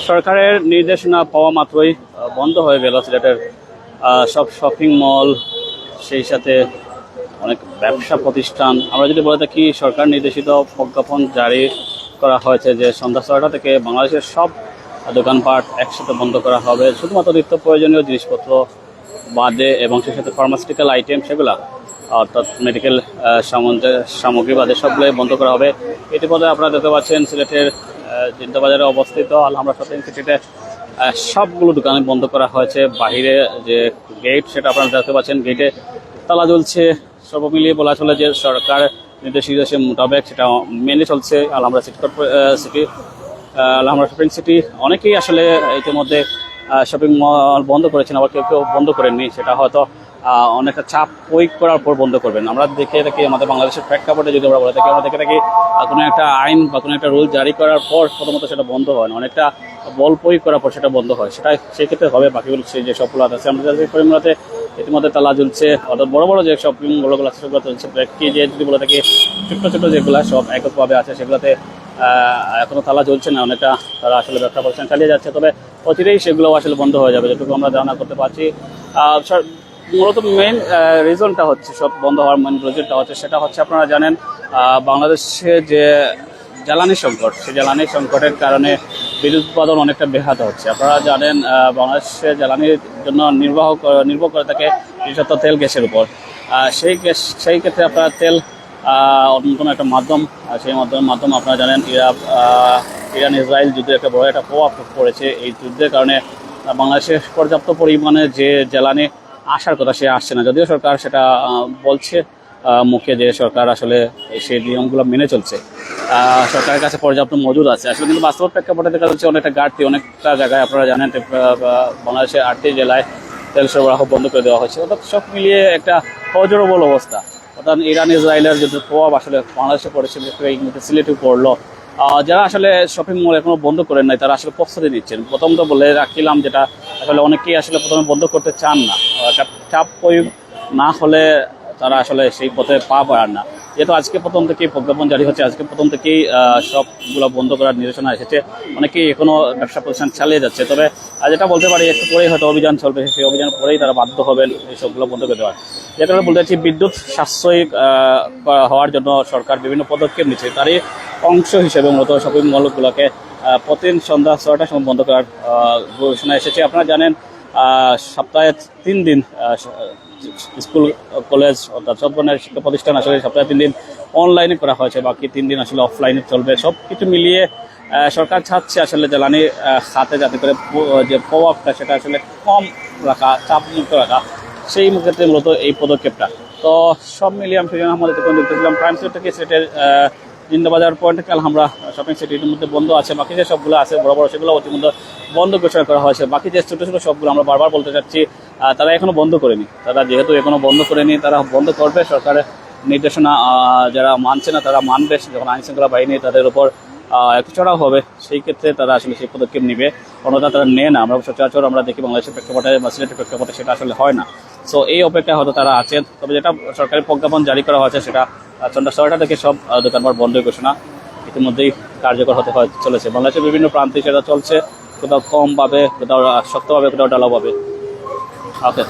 সরকারের নির্দেশনা পাওয়া মাত্রই বন্ধ হয়ে গেল সিলেটের সব শপিং মল, সেই সাথে অনেক ব্যবসা প্রতিষ্ঠান। আমরা যদি বলে থাকি সরকার নির্দেশিত প্রজ্ঞাপন জারি করা হয়েছে যে সন্ধ্যা 6টা থেকে বাংলাদেশের সব দোকানপাট একসাথে বন্ধ করা হবে, শুধুমাত্র নিত্য প্রয়োজনীয় জিনিসপত্র বাদে এবং সেই সাথে ফার্মাসিউটিক্যাল আইটেম সেগুলা অর্থাৎ মেডিকেল সামগ্রী বাদে সবগুলোই বন্ধ করা হবে। ইতিমধ্যে আপনারা দেখতে পাচ্ছেন সিলেটের জিন্দাবাজারে অবস্থিত আলহামরা শপিং সিটিতে সবগুলো দোকানে বন্ধ করা হয়েছে। বাহিরে যে গেট সেটা আপনারা দেখতে পাচ্ছেন, গেটে তালা ঝুলছে। সব মিলিয়ে বলা চলে যে সরকার নির্দেশিত মোতাবেক সেটা মেনে চলছে আলহামরা আলহামরা শপিং সিটি। অনেকেই আসলে ইতিমধ্যে শপিং মল বন্ধ করেছেন, আবার কেউ কেউ বন্ধ করেননি। সেটা হয়তো অনেকটা চাপ প্রয়োগ করার পর বন্ধ করবেন। আমরা দেখে থাকি আমাদের বাংলাদেশের প্রেক্ষাপটে যদি আমরা বলে থাকি, আমরা দেখে থাকি কোনো একটা আইন বা কোনো একটা রুল জারি করার পর প্রথমত সেটা বন্ধ হয় না, অনেকটা বল প্রয়োগ করার পর সেটা বন্ধ হয়। সেটা সেক্ষেত্রে হবে বাকিগুলো যে সবগুলো আছে। আমরা পরিমাণে ইতিমধ্যে তালা ঝুলছে, অর্থাৎ বড় বড় যে শপিং মলগুলো আছে সেগুলো চলছে। কি যে যদি বলে থাকি ছোট্ট ছোট্ট যেগুলো সব এককভাবে আছে সেগুলোতে এখনো তালা ঝুলছে না, অনেকটা তারা আসলে ব্যবসা প্রতিষ্ঠান চালিয়ে যাচ্ছে। তবে অচিরেই সেগুলো আসলে বন্ধ হয়ে যাবে যেটুকু আমরা ধারণা করতে পারছি। মূলত মেইন রিজনটা হচ্ছে, সব বন্ধ হওয়ার মেইন রিজনটা হচ্ছে সেটা হচ্ছে আপনারা জানেন বাংলাদেশে যে জ্বালানি সংকট, সেই জ্বালানি সংকটের কারণে বিদ্যুৎ উৎপাদন অনেকটা ব্যাহত হচ্ছে। আপনারা জানেন বাংলাদেশে জ্বালানির জন্য নির্ভর করে থাকে বিশেষত তেল গ্যাসের উপর। সেই ক্ষেত্রে আপনারা তেল অন্যতম একটা মাধ্যম, সেই মাধ্যম আপনারা জানেন ইরান ইসরায়েল যুদ্ধের একটা বড় একটা প্রভাব পড়েছে। এই যুদ্ধের কারণে বাংলাদেশে পর্যাপ্ত পরিমাণে যে জ্বালানি আসার কথা সে আসছে না, যদিও সরকার সেটা বলছে মুখে যে সরকার আসলে সেই নিয়মগুলো মেনে চলছে, সরকারের কাছে পর্যাপ্ত মজুদ আছে। আসলে কিন্তু বাস্তব প্রেক্ষাপটে দেখা যাচ্ছে অনেকটা ঘাটতি, অনেকটা জায়গায় আপনারা জানেন বাংলাদেশের 8টি জেলায় তেল সরবরাহ বন্ধ করে দেওয়া হয়েছে। অর্থাৎ সব মিলিয়ে একটা হজরবল অবস্থা। অর্থাৎ ইরান ইসরায়েলের যে প্রভাব আসলে বাংলাদেশে পড়েছে, সিলেটে পড়লো। যারা আসলে শপিং মল এখনো বন্ধ করেন নাই তারা আসলে প্রস্তুতি নিচ্ছেন। প্রথম তো বলে রাখছিলাম যেটা আসলে অনেকেই আসলে প্রথমে বন্ধ করতে চান না, চাপ প্রয়োগ না হলে তারা আসলে সেই পথে পা পাড়ান না। যেহেতু আজকে প্রথম থেকেই প্রজ্ঞাপন জারি হচ্ছে, আজকে প্রথম থেকেই সবগুলো বন্ধ করার নির্দেশনা এসেছে, অনেকেই এখনো ব্যবসা প্রতিষ্ঠান চালিয়ে যাচ্ছে। তবে যেটা বলতে পারি একটু পরেই হয়তো অভিযান চলবে, সেই অভিযান পরেই তারা বাধ্য হবেন এই সবগুলো বন্ধ করে দেওয়ার। যে কারণে বলতে চাচ্ছি বিদ্যুৎ সাশ্রয়ী হওয়ার জন্য সরকার বিভিন্ন পদক্ষেপ নিচ্ছে, তারই অংশ হিসেবে মূলত শপিং মলগুলোকে প্রতিদিন সন্ধ্যা 6টার সময় বন্ধ করার ঘোষণা এসেছে। আপনারা জানেন সপ্তাহে 3 দিন স্কুল কলেজ অর্থাৎ সব ধরনের শিক্ষা প্রতিষ্ঠান আসলে সপ্তাহে 3 দিন অনলাইনে করা হয়েছে, বাকি 3 দিন আসলে অফলাইনে চলবে। সব কিছু মিলিয়ে সরকার চাচ্ছে আসলে জ্বালানি খাতে যাতে করে যে প্রভাবটা সেটা আসলে কম রাখা, চাপমুক্ত রাখা, সেই ক্ষেত্রে মূলত এই পদক্ষেপটা। তো সব মিলিয়ে আমি সুজন আহমদ দেখতেছিলাম প্রাইম সিলেট থেকে সিলেটের জিন্দাবাজার পয়েন্ট থেকে আলহামরা শপিং সিটির মধ্যে বন্ধ আছে, বাকি যে সবগুলো আছে বড় বড় সেগুলো অতিমধ্যে বন্ধ ঘোষণা করা হয়েছে। বাকি যে ছোটো ছোটো সবগুলো আমরা বারবার বলতে চাচ্ছি তারা এখনো বন্ধ করেনি। তারা যেহেতু এখনো বন্ধ করেনি তারা বন্ধ করবে, সরকারের নির্দেশনা যারা মানছে না তারা মানবে। যখন আইন শৃঙ্খলা বাহিনী তাদের উপর একটু চড়াও হবে সেই ক্ষেত্রে তারা আসলে সেই পদক্ষেপ নেবে, অন্যথা তারা নেয় না। আমরা সচরাচর আমরা দেখি বাংলাদেশের প্রেক্ষাপটে বা সিলেটের প্রেক্ষাপটে সেটা আসলে হয় না। সো এই অপেক্ষায় হয়তো তারা আছেন। তবে যেটা সরকারি প্রজ্ঞাপন জারি করা হয়েছে সেটা সন্ধ্যা 6টা থেকে সব দোকানপাট বন্ধের ঘোষণা ইতিমধ্যেই কার্যকর হতে চলেছে। বাংলাদেশের বিভিন্ন প্রান্তে সেটা চলছে, কোথাও কমভাবে, কোথাও শক্তভাবে, কোথাও ডালাভাবে। ওকে।